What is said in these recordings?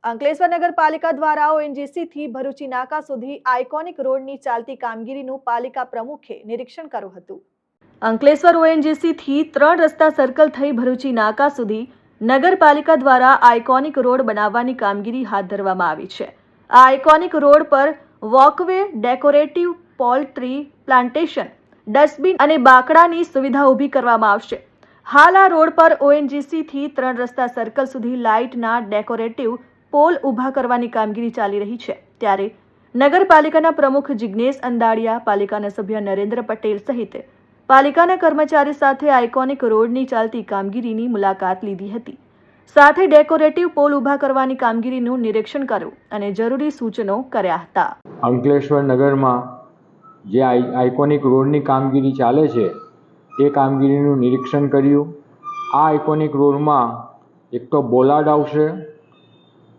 અંકલેશ્વર નગરપાલિકા દ્વારા ઓએનજીસી થી ભરૂચી નાકા સુધી આઇકોનિક રોડની ચાલતી કામગીરીનું પાલિકા પ્રમુખે નિરીક્ષણ કર્યું હતું। અંકલેશ્વર ઓએનજીસી થી 3 રસ્તા સર્કલ થઈ ભરૂચી નાકા સુધી નગરપાલિકા દ્વારા આઇકોનિક રોડ બનાવવાની કામગીરી હાથ ધરવામાં આવી છે। આ આઇકોનિક રોડ પર walkway, decorative pole tree plantation, dustbin અને બાકડાની સુવિધા ઊભી કરવામાં આવશે। હાલ આ રોડ પર ઓએનજીસી થી 3 રસ્તા સર્કલ સુધી લાઇટના ડેકોરેટિવ પોલ ઊભા કરવાની કામગીરી ચાલી રહી છે। ત્યારે નગરપાલિકાના પ્રમુખ જિગ્નેશ અંદાડિયા, પાલિકાના સભ્ય નરેન્દ્ર પટેલ સહિત પાલિકાના કર્મચારી સાથે આઇકોનિક રોડની ચાલતી કામગીરીની મુલાકાત લીધી હતી। સાથે ડેકોરેટિવ પોલ ઊભા કરવાની કામગીરીનું નિરીક્ષણ કર્યું અને જરૂરી સૂચનો કર્યા હતા। અંકલેશ્વર નગરમાં જે આઇકોનિક રોડની કામગીરી ચાલે છે તે કામગીરીનું નિરીક્ષણ કર્યું। આ આઇકોનિક રોડમાં એક તો બોલાર્ડ આવશે,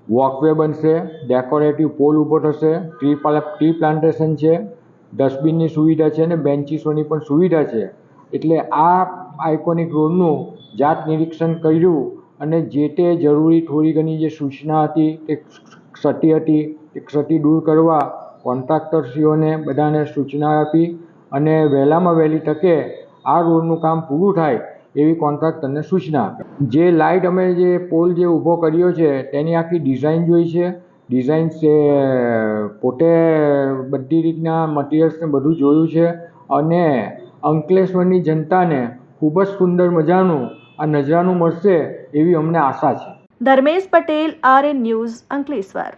વોકવે બનશે, ડેકોરેટિવ પોલ ઊભો થશે, ટ્રી પ્લાન્ટેશન છે, ડસ્ટબિનની સુવિધા છે અને બેન્ચીસોની પણ સુવિધા છે। એટલે આ આઇકોનિક રોડનું જાત નિરીક્ષણ કર્યું અને જે તે જરૂરી થોડી ઘણી જે સૂચના હતી તે ક્ષતિ દૂર કરવા કોન્ટ્રાક્ટરશ્રીઓને બધાને સૂચના આપી અને વહેલામાં વહેલી તકે આ રોડનું કામ પૂરું થાય એવી કોન્ટ્રાક્ટરને સૂચના આપી। જે લાઇટ અમે જે પોલ જે ઊભો કર્યો છે તેની આખી ડિઝાઇન જોઈ છે। ડિઝાઇન છે પોતે બધી રીતના મટીરિયલ્સને બધું જોયું છે અને અંકલેશ્વરની જનતાને ખૂબ જ સુંદર મજાનું આ નજરાનું મળશે એવી અમને આશા છે। Dharmesh Patel, RN news, Ankleshwar.